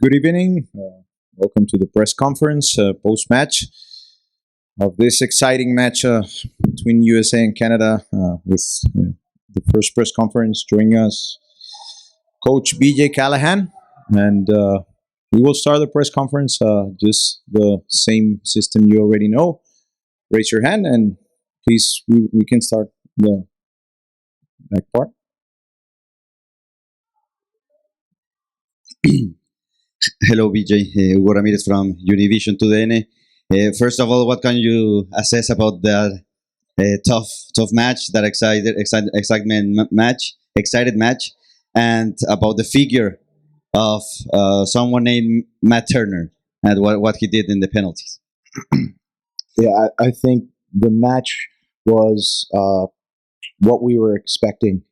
Good evening. Welcome to the press conference post-match of this exciting match between USA and Canada with the first press conference. Joining us, Coach BJ Callaghan. And we will start the press conference just the same system you already know. Raise your hand and please, we can start the back part. Hello, BJ. Hugo Ramirez from Univision TUDN. First of all, what can you assess about that tough match, that excited match, and about the figure of someone named Matt Turner and what he did in the penalties? Yeah, I think the match was what we were expecting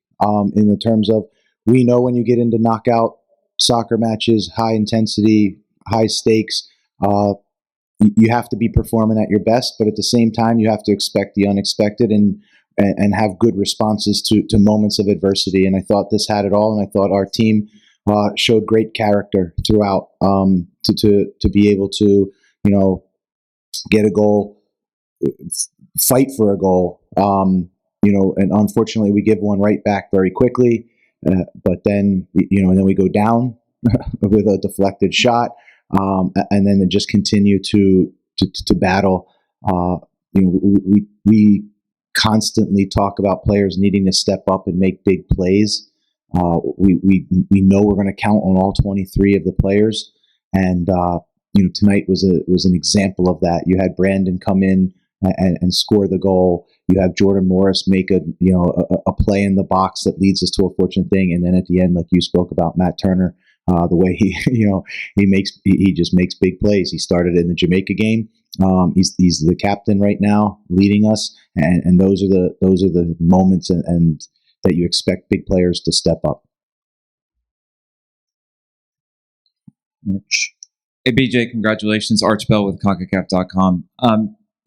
in the terms of, we know when you get into knockout soccer matches, high intensity, high stakes, you have to be performing at your best, but at the same time, you have to expect the unexpected and have good responses to moments of adversity. And I thought this had it all, and I thought our team showed great character throughout to be able to, get a goal, fight for a goal, and unfortunately we give one right back very quickly. But then, and then we go down with a deflected shot, and then just continue to battle. We constantly talk about players needing to step up and make big plays. We know we're going to count on all 23 of the players, and tonight was an example of that. You had Brandon come in and score the goal. You have Jordan Morris make a play in the box that leads us to a fortunate thing, and then at the end, like you spoke about, Matt Turner, the way he just makes big plays. He started in the Jamaica game. He's the captain right now, leading us, and those are the moments and that you expect big players to step up. Hey BJ, congratulations, Arch Bell with CONCACAF.com.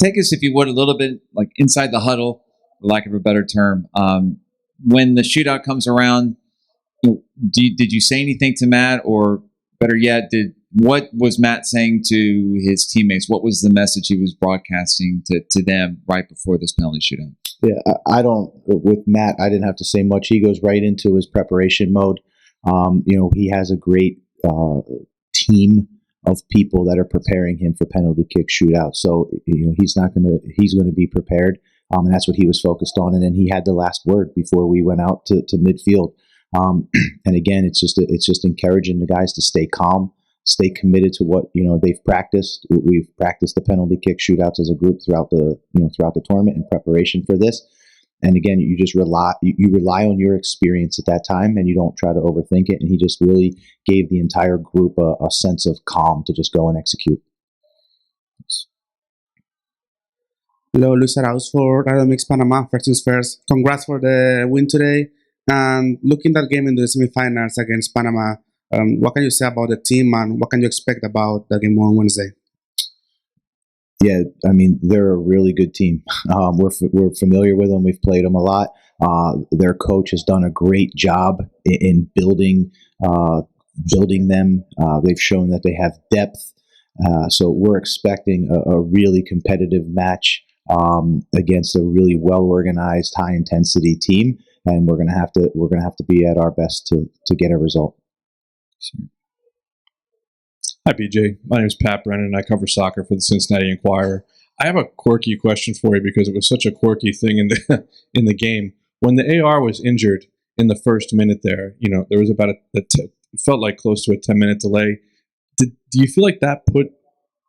Take us, if you would, a little bit like inside the huddle, for lack of a better term. When the shootout comes around, did you say anything to Matt, or better yet, what was Matt saying to his teammates? What was the message he was broadcasting to them right before this penalty shootout? Yeah, with Matt, I didn't have to say much. He goes right into his preparation mode. He has a great team of people that are preparing him for penalty kick shootouts. So, he's going to be prepared. And that's what he was focused on. And then he had the last word before we went out to midfield. And again, it's just encouraging the guys to stay calm, stay committed to what, they've practiced. We've practiced the penalty kick shootouts as a group throughout the tournament in preparation for this. And again, you just rely on your experience at that time, and you don't try to overthink it. And he just really gave the entire group a sense of calm to just go and execute. Hello, Luis Arauz for Radio Mix Panama. First things first, congrats for the win today. And looking at that game in the semifinals against Panama, what can you say about the team, and what can you expect about the game on Wednesday? Yeah, I mean, they're a really good team. We're familiar with them. We've played them a lot. Their coach has done a great job in building them. They've shown that they have depth. So we're expecting a really competitive match against a really well-organized, high-intensity team, and we're gonna have to be at our best to get a result. Sure. Hi, BJ. My name is Pat Brennan, and I cover soccer for the Cincinnati Enquirer. I have a quirky question for you because it was such a quirky thing in the game. When the AR was injured in the first minute there was about it felt like close to a 10-minute delay. Do you feel like that put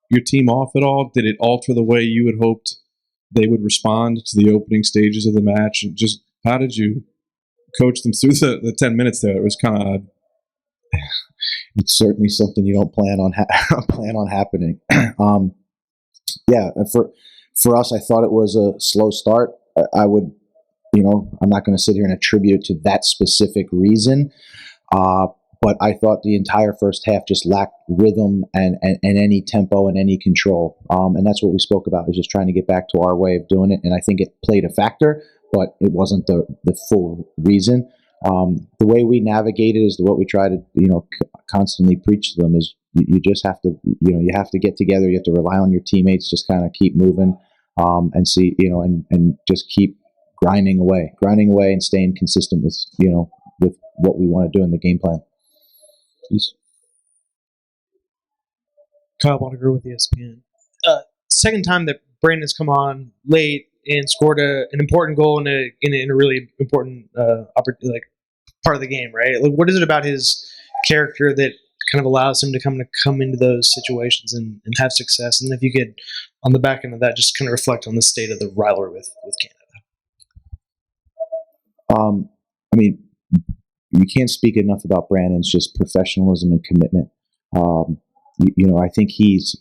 your team off at all? Did it alter the way you had hoped they would respond to the opening stages of the match? And just how did you coach them through the 10 minutes there? It was kind of odd. It's certainly something you don't plan on happening. Yeah, for us, I thought it was a slow start. I would, I'm not going to sit here and attribute it to that specific reason, but I thought the entire first half just lacked rhythm and any tempo and any control. And that's what we spoke about, is just trying to get back to our way of doing it. And I think it played a factor, but it wasn't the full reason. The way we navigate it is what we try to, constantly preach to them is, you just have to, you have to get together. You have to rely on your teammates, just kind of keep moving, and see, and just keep grinding away and staying consistent with, with what we want to do in the game plan. Please. Kyle Bonneger with ESPN. Second time that Brandon's come on late and scored an important goal in a really important part of the game, right? Like, what is it about his character that kind of allows him to come into those situations and have success? And if you could, on the back end of that, just kind of reflect on the state of the rivalry with Canada. I mean, you can't speak enough about Brandon's just professionalism and commitment. I think he's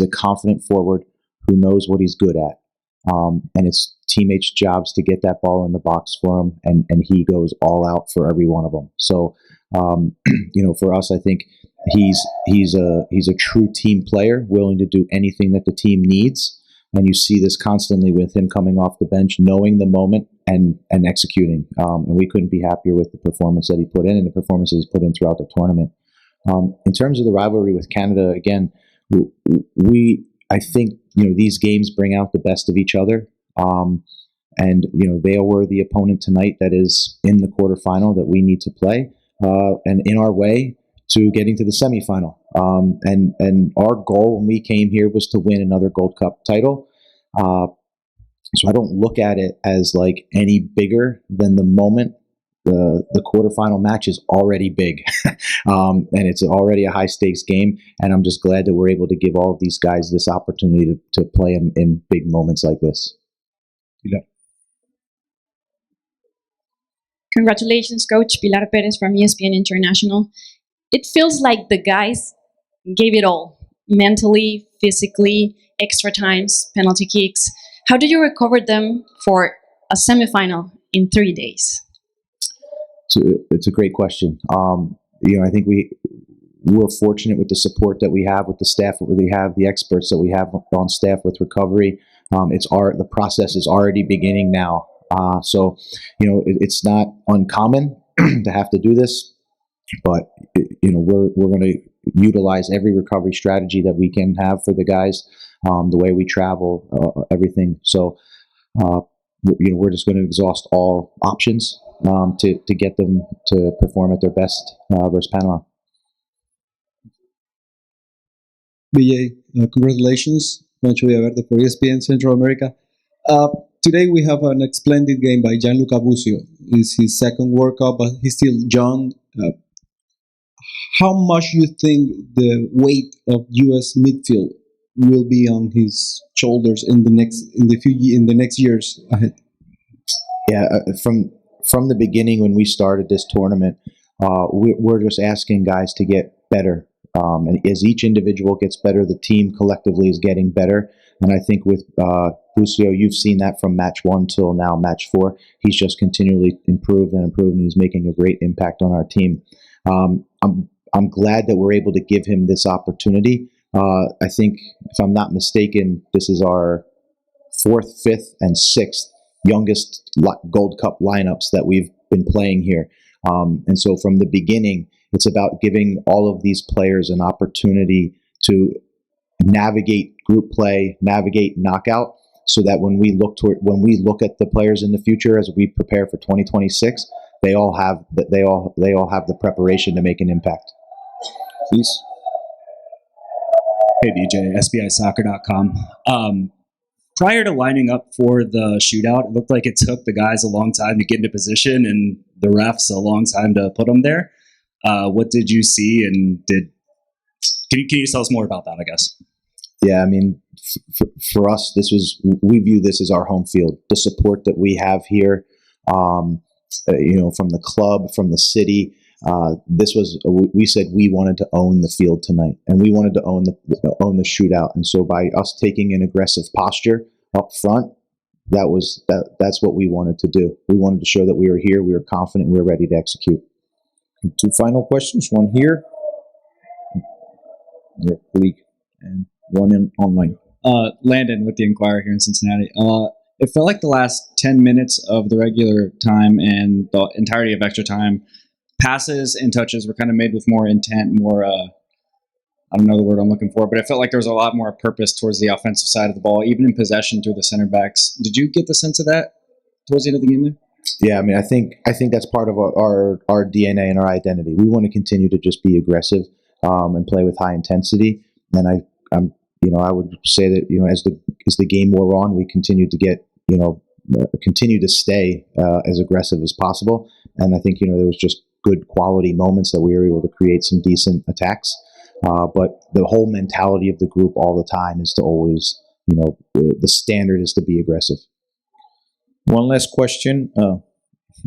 a confident forward who knows what he's good at, and it's teammates' jobs to get that ball in the box for him, and he goes all out for every one of them. So, for us, I think he's a true team player, willing to do anything that the team needs. And you see this constantly with him coming off the bench, knowing the moment and executing. And we couldn't be happier with the performance that he put in and the performances he's put in throughout the tournament. In terms of the rivalry with Canada, again, I think these games bring out the best of each other. And they were the opponent tonight that is in the quarterfinal that we need to play, and in our way to getting to the semifinal. And our goal when we came here was to win another Gold Cup title. So I don't look at it as like any bigger than the moment. The quarterfinal match is already big, and it's already a high stakes game. And I'm just glad that we're able to give all of these guys this opportunity to play in big moments like this. Yeah. Congratulations, Coach. Pilar Perez from ESPN International. It feels like the guys gave it all, mentally, physically, extra times, penalty kicks. How do you recover them for a semifinal in 3 days? It's a great question. I think we're fortunate with the support that we have, with the staff that we have, the experts that we have on staff with recovery. The process is already beginning now. So it's not uncommon to have to do this, but we're going to utilize every recovery strategy that we can have for the guys, the way we travel, everything. So we're just going to exhaust all options to get them to perform at their best versus Panama. BJ, congratulations, Pancho Villaverde for ESPN Central America. Today we have an splendid game by Gianluca Busio. It's his second World Cup, but he's still young. How much you think the weight of U.S. midfield will be on his shoulders in the next years ahead? Yeah, from the beginning when we started this tournament, we're just asking guys to get better. And as each individual gets better, the team collectively is getting better. And I think with Busio, you've seen that from match 1 till now match 4. He's just continually improved, and he's making a great impact on our team. I'm glad that we're able to give him this opportunity. I think, if I'm not mistaken, this is our 4th, 5th, and 6th youngest Gold Cup lineups that we've been playing here. And so from the beginning, it's about giving all of these players an opportunity to navigate group play, navigate knockout, so that when we look at the players in the future as we prepare for 2026, they all have the preparation to make an impact. Please. Hey BJ, SBIsoccer.com. Prior to lining up for the shootout, it looked like it took the guys a long time to get into position and the refs a long time to put them there. What did you see, and can you tell us more about that, I guess? Yeah, I mean, for us, we view this as our home field. The support that we have here, from the club, from the city, we said we wanted to own the field tonight, and we wanted to own the shootout. And so by us taking an aggressive posture up front, that's what we wanted to do. We wanted to show that we were here, we were confident, we were ready to execute. 2 final questions, one here, your colleague, and one online. Landon with the Inquirer here in Cincinnati. It felt like the last 10 minutes of the regular time and the entirety of extra time, passes and touches were kind of made with more intent, more I don't know the word I'm looking for, but it felt like there was a lot more purpose towards the offensive side of the ball, even in possession through the center backs. Did you get the sense of that towards the end of the game there? Yeah, I mean, I think that's part of our DNA and our identity. We want to continue to just be aggressive and play with high intensity. And I would say that as the game wore on, we continued to get continue to stay as aggressive as possible. And I think there was just good quality moments that we were able to create some decent attacks. But the whole mentality of the group all the time is to always, the standard is to be aggressive. One last question.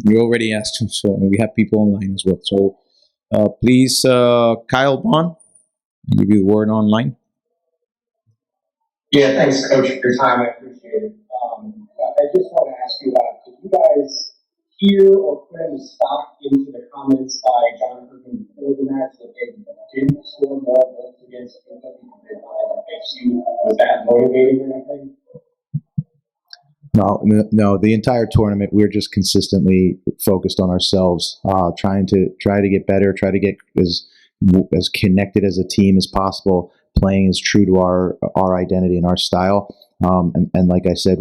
You already asked, so we have people online as well. So please, Kyle Bond, I'll give you the word online. Yeah, thanks, Coach, for your time. I appreciate it. I just want to ask you about, did you guys hear or put any stock into the comments by John Herman before the match that they didn't score more goals against Kentucky? Was that motivating or anything? No. The entire tournament, we're just consistently focused on ourselves, trying to get better, try to get as connected as a team as possible, playing as true to our identity and our style. And like I said,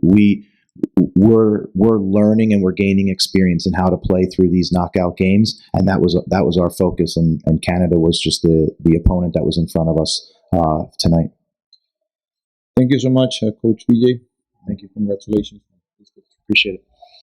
we're learning and we're gaining experience in how to play through these knockout games, and that was our focus. And Canada was just the opponent that was in front of us tonight. Thank you so much, Coach BJ. Thank you. Congratulations. Appreciate it.